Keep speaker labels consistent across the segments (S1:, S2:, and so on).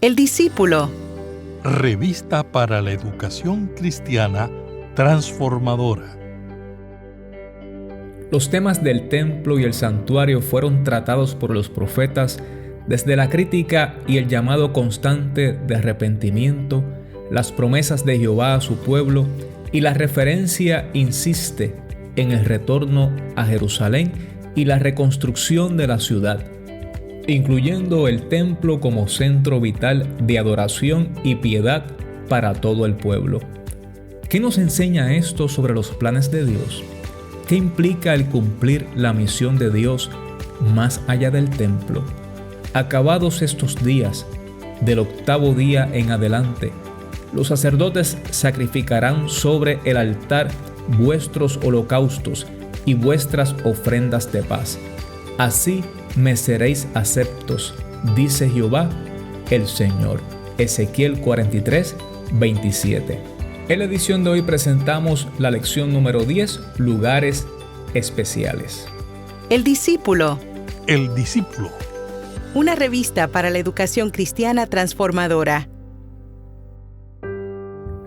S1: El discípulo.
S2: Revista para la educación cristiana transformadora.
S3: Los temas del templo y el santuario fueron tratados por los profetas desde la crítica y el llamado constante de arrepentimiento, las promesas de Jehová a su pueblo, y la referencia insiste en el retorno a Jerusalén y la reconstrucción de la ciudad, incluyendo el templo como centro vital de adoración y piedad para todo el pueblo. ¿Qué nos enseña esto sobre los planes de Dios? ¿Qué implica el cumplir la misión de Dios más allá del templo? Acabados estos días, del octavo día en adelante, los sacerdotes sacrificarán sobre el altar vuestros holocaustos y vuestras ofrendas de paz. Así me seréis aceptos, dice Jehová el Señor. Ezequiel 43, 27. En la edición de hoy presentamos la lección número 10, lugares especiales.
S1: El discípulo.
S2: El discípulo.
S1: Una revista para la educación cristiana transformadora.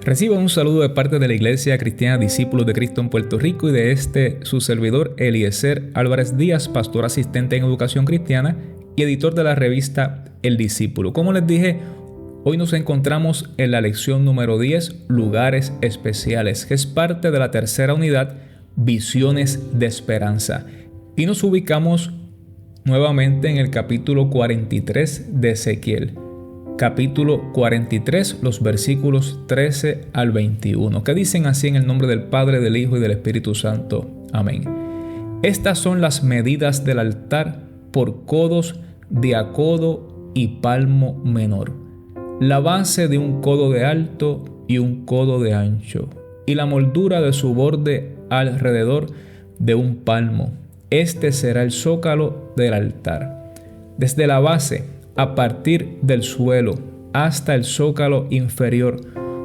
S3: Reciba un saludo de parte de la Iglesia Cristiana Discípulos de Cristo en Puerto Rico y de su servidor Eliezer Álvarez Díaz, pastor asistente en educación cristiana y editor de la revista El Discípulo. Como les dije, hoy nos encontramos en la lección número 10, lugares especiales, que es parte de la tercera unidad, visiones de esperanza. Y nos ubicamos nuevamente en el capítulo 43 de Ezequiel. Capítulo 43, los versículos 13 al 21, que dicen así en el nombre del Padre, del Hijo y del Espíritu Santo. Amén. Estas son las medidas del altar por codos de a codo y palmo menor. La base de un codo de alto y un codo de ancho, y la moldura de su borde alrededor de un palmo. Este será el zócalo del altar. Desde la base, a partir del suelo hasta el zócalo inferior,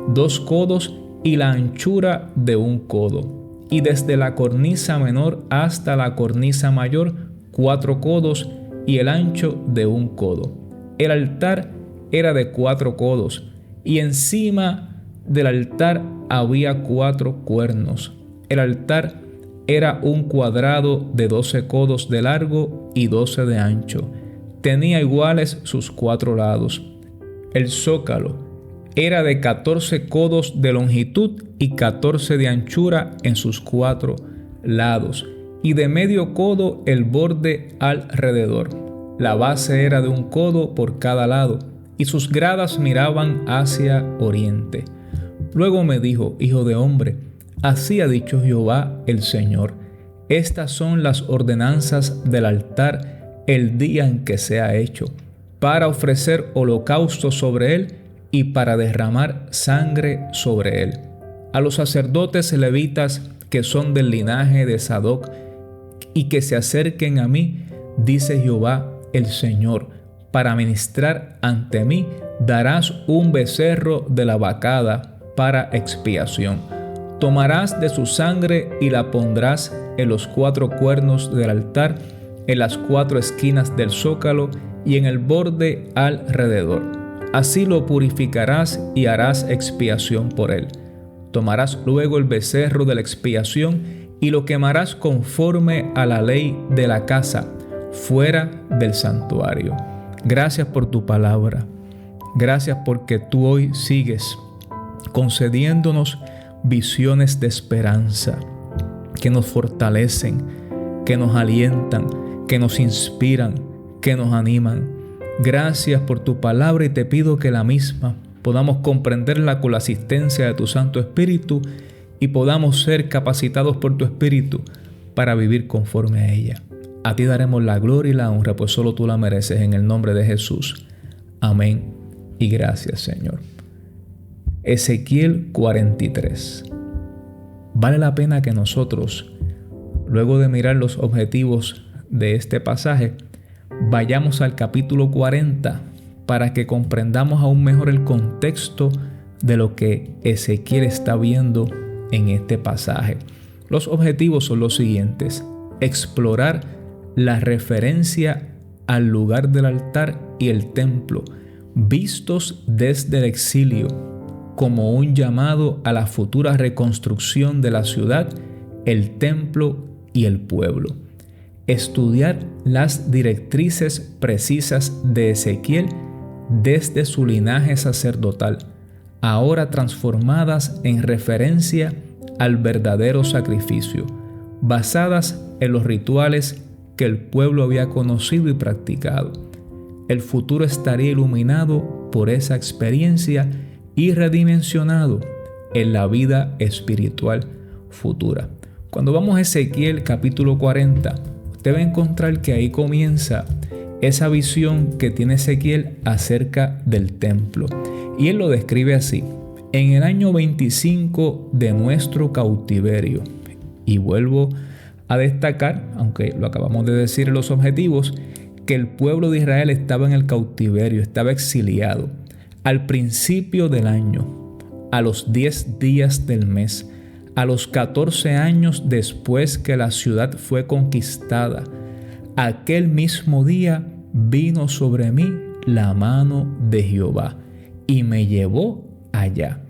S3: 2 codos y la anchura de un codo, y desde la cornisa menor hasta la cornisa mayor, 4 codos y el ancho de un codo. El altar era de 4 codos, y encima del altar había 4 cuernos. El altar era un cuadrado de 12 codos de largo y 12 de ancho. Tenía iguales sus 4 lados. El zócalo era de 14 codos de longitud y 14 de anchura en sus 4 lados, y de medio codo el borde alrededor. La base era de un codo por cada lado, y sus gradas miraban hacia oriente. Luego me dijo: Hijo de hombre, así ha dicho Jehová el Señor: estas son las ordenanzas del altar el día en que sea hecho, para ofrecer holocausto sobre él y para derramar sangre sobre él. A los sacerdotes levitas que son del linaje de Sadoc y que se acerquen a mí, dice Jehová el Señor, para ministrar ante mí, darás un becerro de la vacada para expiación. Tomarás de su sangre y la pondrás en los 4 cuernos del altar, en las 4 esquinas del zócalo y en el borde alrededor. Así lo purificarás y harás expiación por él. Tomarás luego el becerro de la expiación y lo quemarás conforme a la ley de la casa, fuera del santuario. Gracias por tu palabra. Gracias porque tú hoy sigues concediéndonos visiones de esperanza que nos fortalecen, que nos alientan, que nos inspiran, que nos animan. Gracias por tu palabra y te pido que la misma podamos comprenderla con la asistencia de tu Santo Espíritu y podamos ser capacitados por tu Espíritu para vivir conforme a ella. A ti daremos la gloria y la honra, pues solo tú la mereces, en el nombre de Jesús. Amén y gracias, Señor. Ezequiel 43. Vale la pena que nosotros, luego de mirar los objetivos de este pasaje, vayamos al capítulo 40 para que comprendamos aún mejor el contexto de lo que Ezequiel está viendo en este pasaje. Los objetivos son los siguientes: explorar la referencia al lugar del altar y el templo, vistos desde el exilio como un llamado a la futura reconstrucción de la ciudad, el templo y el pueblo. Estudiar las directrices precisas de Ezequiel desde su linaje sacerdotal, ahora transformadas en referencia al verdadero sacrificio, basadas en los rituales que el pueblo había conocido y practicado. El futuro estaría iluminado por esa experiencia y redimensionado en la vida espiritual futura. Cuando vamos a Ezequiel capítulo 40, usted va a encontrar que ahí comienza esa visión que tiene Ezequiel acerca del templo. Y él lo describe así: en el año 25 de nuestro cautiverio. Y vuelvo a destacar, aunque lo acabamos de decir en los objetivos, que el pueblo de Israel estaba en el cautiverio, estaba exiliado. Al principio del año, a los 10 días del mes, a los 14 años después que la ciudad fue conquistada, aquel mismo día vino sobre mí la mano de Jehová y me llevó allá.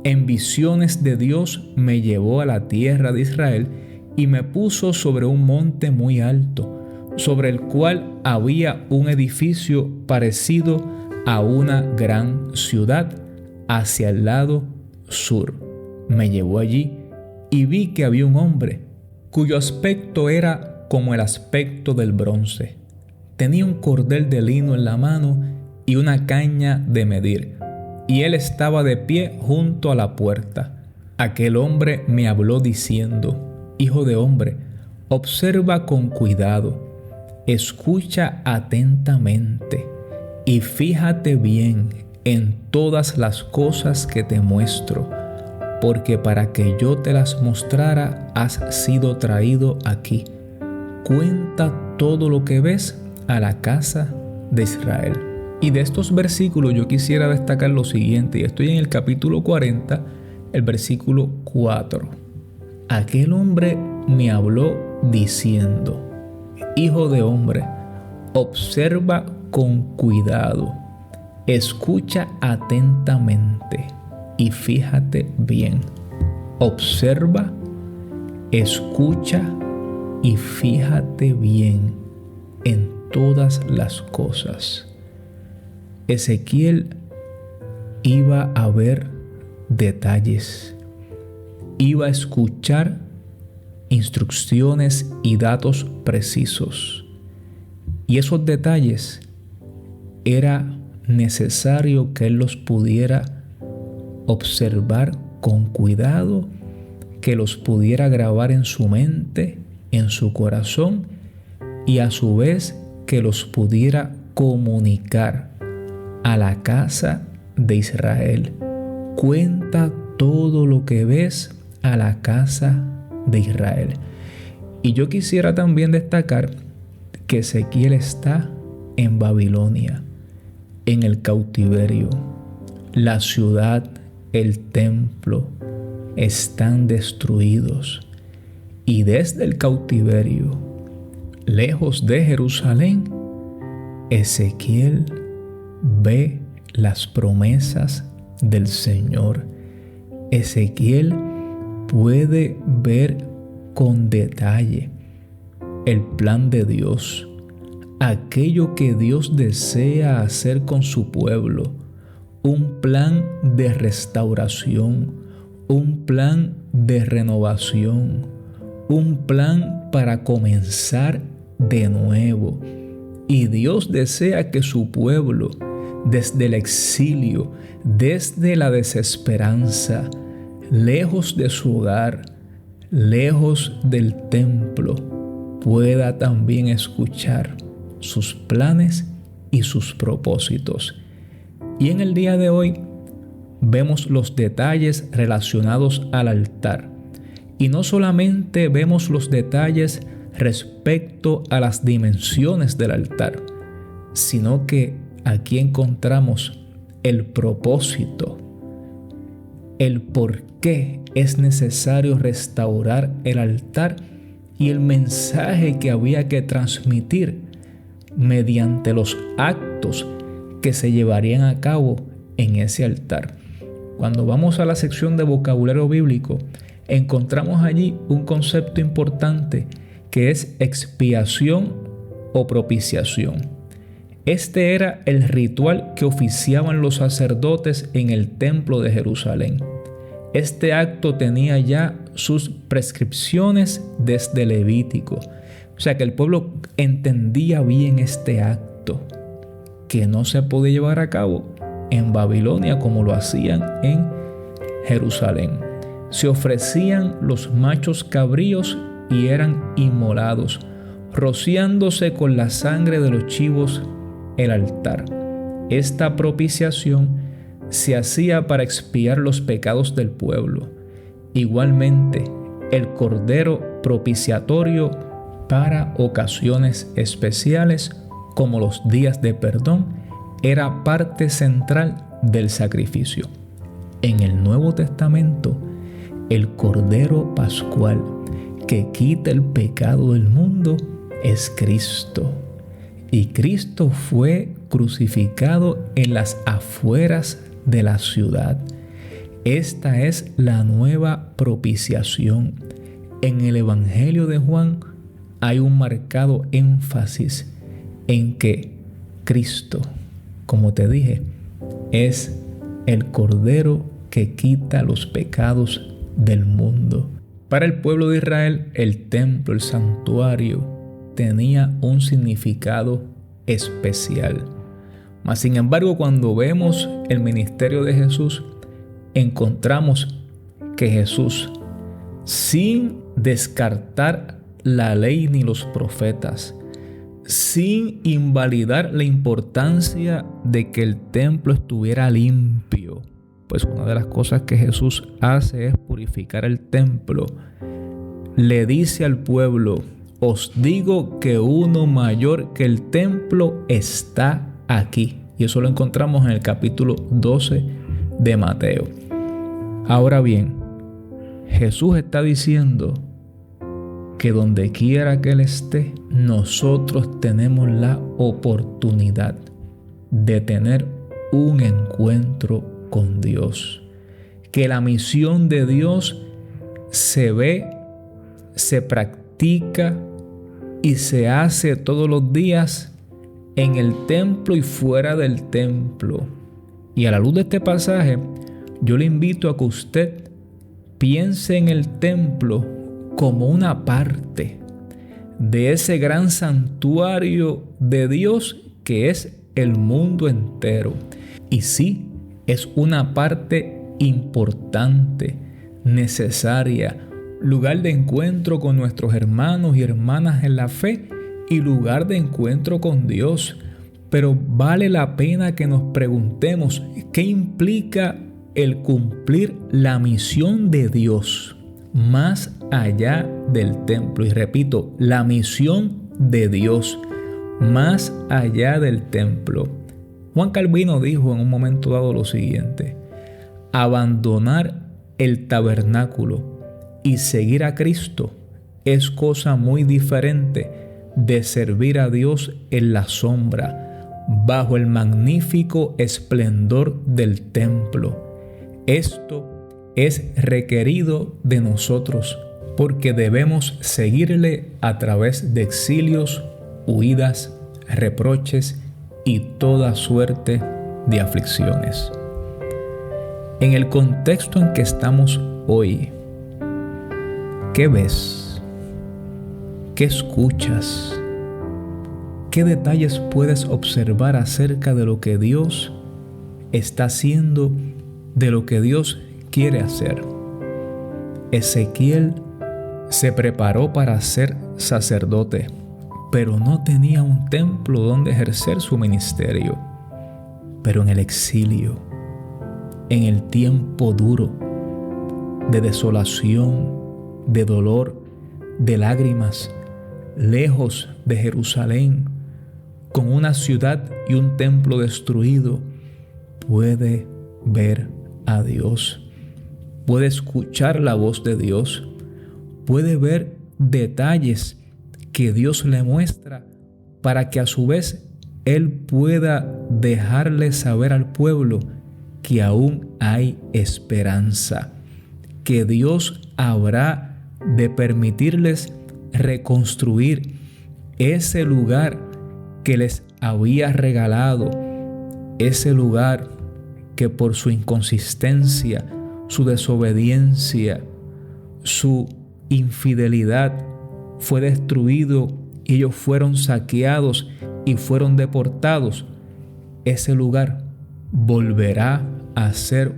S3: En visiones de Dios me llevó a la tierra de Israel y me puso sobre un monte muy alto, sobre el cual había un edificio parecido a una gran ciudad hacia el lado sur. Me llevó allí y vi que había un hombre cuyo aspecto era como el aspecto del bronce. Tenía un cordel de lino en la mano y una caña de medir, y él estaba de pie junto a la puerta. Aquel hombre me habló diciendo: Hijo de hombre, observa con cuidado, escucha atentamente y fíjate bien en todas las cosas que te muestro, porque para que yo te las mostrara has sido traído aquí. Cuenta todo lo que ves a la casa de Israel. Y de estos versículos yo quisiera destacar lo siguiente, y estoy en el capítulo 40, el versículo 4. Aquel hombre me habló diciendo: Hijo de hombre, observa con cuidado, escucha atentamente y fíjate bien. Observa, escucha y fíjate bien en todas las cosas. Ezequiel iba a ver detalles, iba a escuchar instrucciones y datos precisos. Y esos detalles era necesario que él los pudiera observar con cuidado, que los pudiera grabar en su mente, en su corazón, y a su vez que los pudiera comunicar a la casa de Israel. Cuenta todo lo que ves a la casa de Israel. Y yo quisiera también destacar que Ezequiel está en Babilonia, en el cautiverio. La ciudad, el templo están destruidos, y desde el cautiverio, lejos de Jerusalén, Ezequiel ve las promesas del Señor. Ezequiel puede ver con detalle el plan de Dios, aquello que Dios desea hacer con su pueblo, un plan de restauración, un plan de renovación, un plan para comenzar de nuevo. Y Dios desea que su pueblo, desde el exilio, desde la desesperanza, lejos de su hogar, lejos del templo, pueda también escuchar sus planes y sus propósitos. Y en el día de hoy vemos los detalles relacionados al altar. Y no solamente vemos los detalles respecto a las dimensiones del altar, sino que aquí encontramos el propósito, el por qué es necesario restaurar el altar y el mensaje que había que transmitir mediante los actos que se llevarían a cabo en ese altar. Cuando vamos a la sección de vocabulario bíblico, encontramos allí un concepto importante que es expiación o propiciación. Este era el ritual que oficiaban los sacerdotes en el templo de Jerusalén. Este acto tenía ya sus prescripciones desde Levítico. O sea que el pueblo entendía bien este acto, que no se podía llevar a cabo en Babilonia como lo hacían en Jerusalén. Se ofrecían los machos cabríos y eran inmolados, rociándose con la sangre de los chivos el altar. Esta propiciación se hacía para expiar los pecados del pueblo. Igualmente, el cordero propiciatorio para ocasiones especiales, como los días de perdón, era parte central del sacrificio. En el Nuevo Testamento, el cordero pascual que quita el pecado del mundo es Cristo. Y Cristo fue crucificado en las afueras de la ciudad. Esta es la nueva propiciación. En el Evangelio de Juan hay un marcado énfasis en que Cristo, como te dije, es el Cordero que quita los pecados del mundo. Para el pueblo de Israel, el templo, el santuario, tenía un significado especial. Mas, sin embargo, cuando vemos el ministerio de Jesús, encontramos que Jesús, sin descartar la ley ni los profetas, sin invalidar la importancia de que el templo estuviera limpio, pues una de las cosas que Jesús hace es purificar el templo, le dice al pueblo: os digo que uno mayor que el templo está aquí. Y eso lo encontramos en el capítulo 12 de Mateo. Ahora bien, Jesús está diciendo que donde quiera que Él esté, nosotros tenemos la oportunidad de tener un encuentro con Dios. Que la misión de Dios se ve, se practica y se hace todos los días en el templo y fuera del templo. Y a la luz de este pasaje, yo le invito a que usted piense en el templo como una parte de ese gran santuario de Dios que es el mundo entero. Y sí, es una parte importante, necesaria, lugar de encuentro con nuestros hermanos y hermanas en la fe y lugar de encuentro con Dios. Pero vale la pena que nos preguntemos qué implica el cumplir la misión de Dios más allá del templo. Y repito, la misión de Dios más allá del templo. Juan Calvino dijo en un momento dado lo siguiente: abandonar el tabernáculo y seguir a Cristo es cosa muy diferente de servir a Dios en la sombra, bajo el magnífico esplendor del templo. Esto es requerido de nosotros porque debemos seguirle a través de exilios, huidas, reproches y toda suerte de aflicciones. En el contexto en que estamos hoy, ¿qué ves? ¿Qué escuchas? ¿Qué detalles puedes observar acerca de lo que Dios está haciendo, de lo que Dios quiere hacer? Ezequiel se preparó para ser sacerdote, pero no tenía un templo donde ejercer su ministerio. Pero en el exilio, en el tiempo duro, de desolación, de dolor, de lágrimas, lejos de Jerusalén, con una ciudad y un templo destruido, puede ver a Dios, puede escuchar la voz de Dios, puede ver detalles que Dios le muestra para que a su vez Él pueda dejarle saber al pueblo que aún hay esperanza, que Dios habrá de permitirles reconstruir ese lugar que les había regalado, ese lugar que por su inconsistencia, su desobediencia, su infidelidad fue destruido y ellos fueron saqueados y fueron deportados. Ese lugar volverá a ser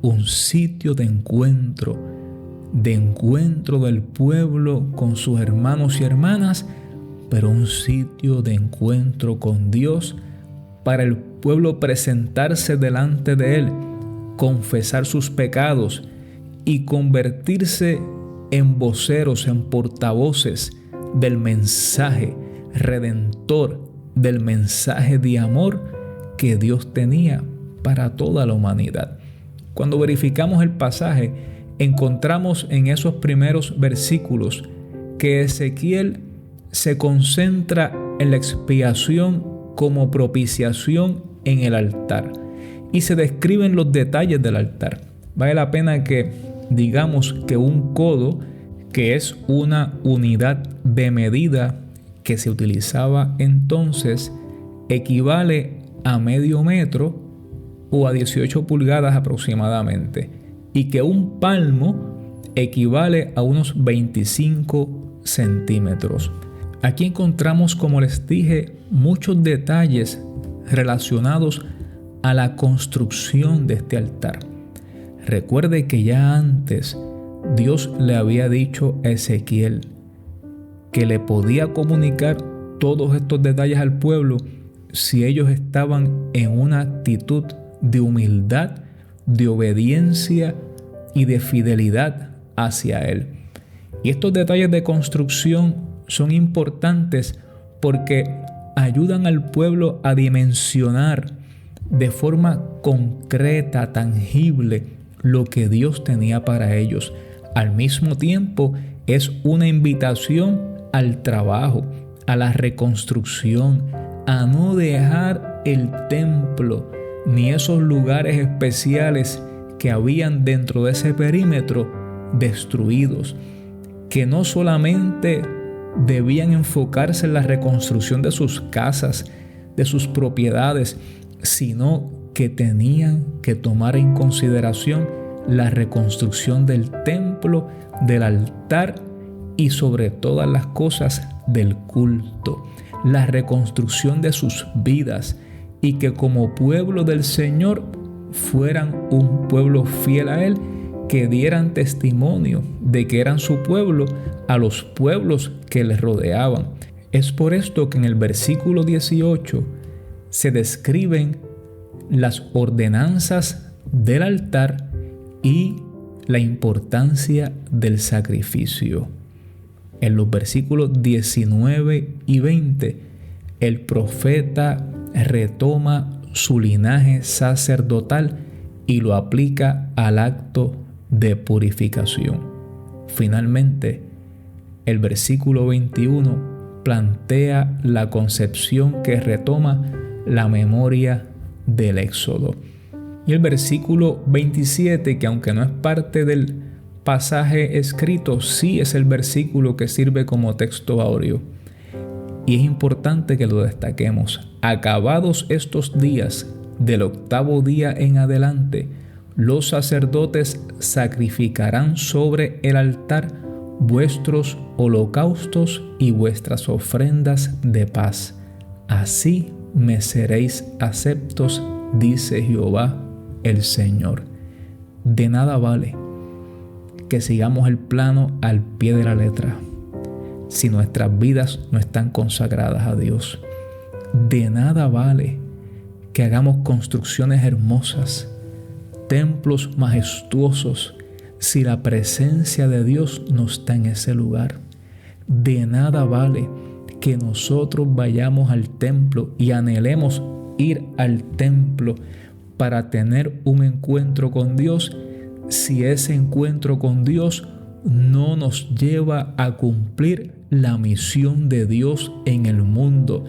S3: un sitio de encuentro del pueblo con sus hermanos y hermanas, pero un sitio de encuentro con Dios para el pueblo presentarse delante de Él, confesar sus pecados y convertirse en voceros, en portavoces del mensaje redentor, del mensaje de amor que Dios tenía para toda la humanidad. Cuando verificamos el pasaje, encontramos en esos primeros versículos que Ezequiel se concentra en la expiación como propiciación en el altar y se describen los detalles del altar. Vale la pena que digamos que un codo, que es una unidad de medida que se utilizaba entonces, equivale a medio metro o a 18 pulgadas aproximadamente, y que un palmo equivale a unos 25 centímetros. Aquí encontramos, como les dije, muchos detalles relacionados a la construcción de este altar. Recuerde que ya antes Dios le había dicho a Ezequiel que le podía comunicar todos estos detalles al pueblo si ellos estaban en una actitud de humildad, de obediencia y de fidelidad hacia Él. Y estos detalles de construcción son importantes porque ayudan al pueblo a dimensionar de forma concreta, tangible, lo que Dios tenía para ellos. Al mismo tiempo, es una invitación al trabajo, a la reconstrucción, a no dejar el templo ni esos lugares especiales que habían dentro de ese perímetro destruidos, que no solamente debían enfocarse en la reconstrucción de sus casas, de sus propiedades, sino que tenían que tomar en consideración la reconstrucción del templo, del altar y sobre todas las cosas del culto, la reconstrucción de sus vidas, y que como pueblo del Señor fueran un pueblo fiel a Él, que dieran testimonio de que eran su pueblo a los pueblos que les rodeaban. Es por esto que en el versículo 18 se describen las ordenanzas del altar y la importancia del sacrificio. En los versículos 19 y 20, el profeta retoma su linaje sacerdotal y lo aplica al acto de purificación. Finalmente, el versículo 21 plantea la concepción que retoma la memoria del Éxodo. Y el versículo 27, que aunque no es parte del pasaje escrito, sí es el versículo que sirve como texto áureo. Y es importante que lo destaquemos. Acabados estos días, del 8º día en adelante, los sacerdotes sacrificarán sobre el altar vuestros holocaustos y vuestras ofrendas de paz. Así me seréis aceptos, dice Jehová el Señor. De nada vale que sigamos el plano al pie de la letra si nuestras vidas no están consagradas a Dios. De nada vale que hagamos construcciones hermosas, templos majestuosos, si la presencia de Dios no está en ese lugar. De nada vale que nosotros vayamos al templo y anhelemos ir al templo para tener un encuentro con Dios, si ese encuentro con Dios no nos lleva a cumplir la misión de Dios en el mundo,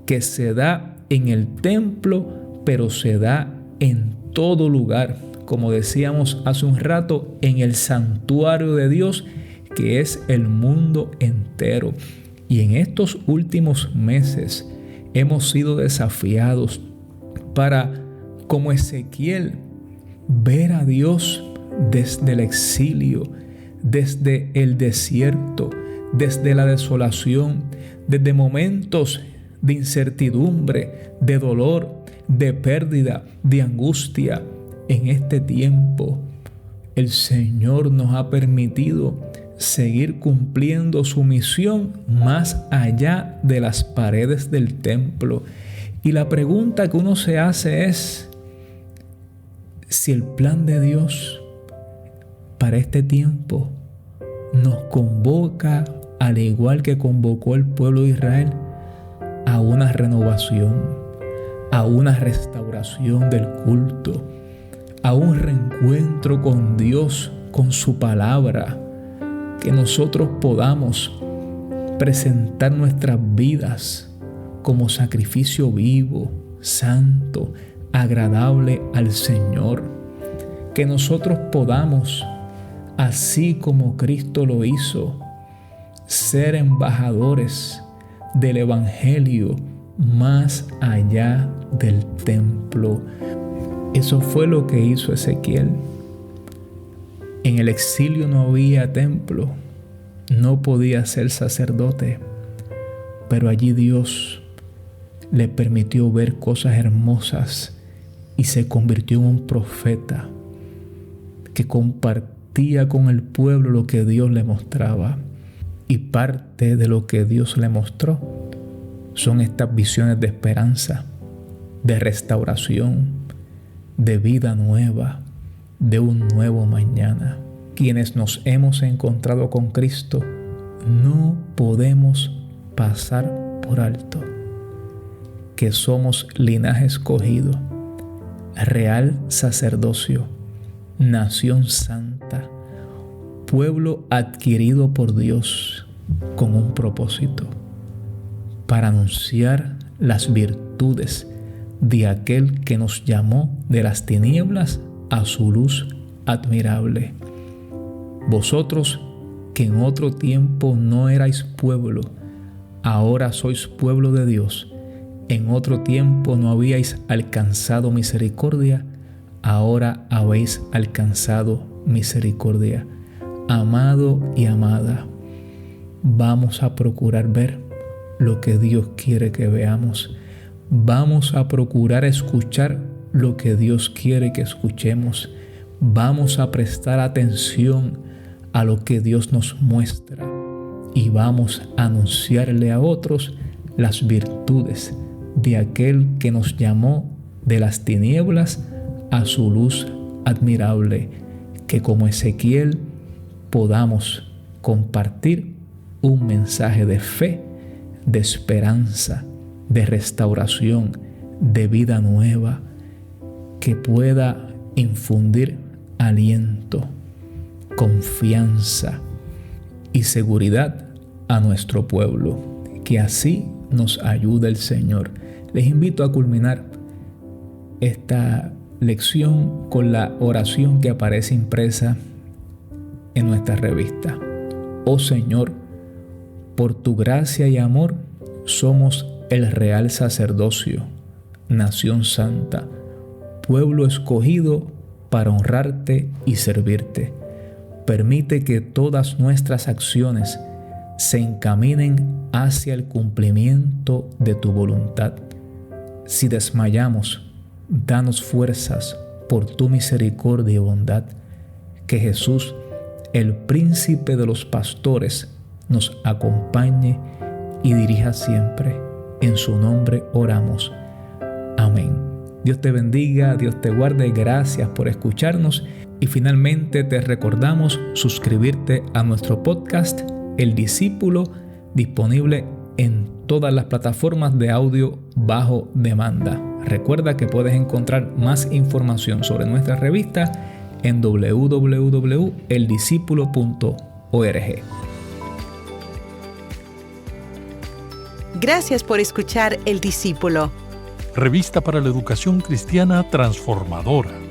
S3: que se da en el templo, pero se da en todo lugar. Como decíamos hace un rato, en el santuario de Dios, que es el mundo entero. Y en estos últimos meses hemos sido desafiados para, como Ezequiel, ver a Dios desde el exilio, desde el desierto, desde la desolación, desde momentos de incertidumbre, de dolor, de pérdida, de angustia. En este tiempo, el Señor nos ha permitido seguir cumpliendo su misión más allá de las paredes del templo. Y la pregunta que uno se hace es si el plan de Dios para este tiempo nos convoca, al igual que convocó el pueblo de Israel, a una renovación, a una restauración del culto, a un reencuentro con Dios, con su palabra, que nosotros podamos presentar nuestras vidas como sacrificio vivo, santo, agradable al Señor. Que nosotros podamos, así como Cristo lo hizo, ser embajadores del Evangelio más allá del templo. Eso fue lo que hizo Ezequiel. En el exilio no había templo, no podía ser sacerdote, pero allí Dios le permitió ver cosas hermosas y se convirtió en un profeta que compartía con el pueblo lo que Dios le mostraba. Y parte de lo que Dios le mostró son estas visiones de esperanza, de restauración, de vida nueva, de un nuevo mañana. Quienes nos hemos encontrado con Cristo, no podemos pasar por alto que somos linaje escogido, real sacerdocio, nación santa, pueblo adquirido por Dios con un propósito, para anunciar las virtudes de aquel que nos llamó de las tinieblas a su luz admirable. Vosotros que en otro tiempo no erais pueblo, ahora sois pueblo de Dios. En otro tiempo no habíais alcanzado misericordia, ahora habéis alcanzado misericordia. Amado y amada, vamos a procurar ver lo que Dios quiere que veamos. Vamos a procurar escuchar lo que Dios quiere que escuchemos. Vamos a prestar atención a lo que Dios nos muestra y vamos a anunciarle a otros las virtudes de aquel que nos llamó de las tinieblas a su luz admirable, que como Ezequiel podamos compartir un mensaje de fe, de esperanza, de restauración, de vida nueva, que pueda infundir aliento, confianza y seguridad a nuestro pueblo. Que así nos ayude el Señor. Les invito a culminar esta lección con la oración que aparece impresa en nuestra revista. Oh Señor, por tu gracia y amor somos el real sacerdocio, nación santa, pueblo escogido para honrarte y servirte. Permite que todas nuestras acciones se encaminen hacia el cumplimiento de tu voluntad. Si desmayamos, danos fuerzas por tu misericordia y bondad. Que Jesús, el príncipe de los pastores, nos acompañe y dirija siempre. En su nombre oramos. Amén. Dios te bendiga, Dios te guarde. Gracias por escucharnos. Y finalmente te recordamos suscribirte a nuestro podcast, El Discípulo, disponible en todas las plataformas de audio bajo demanda. Recuerda que puedes encontrar más información sobre nuestra revista en www.eldiscipulo.org.
S1: Gracias por escuchar El Discípulo.
S2: Revista para la Educación Cristiana Transformadora.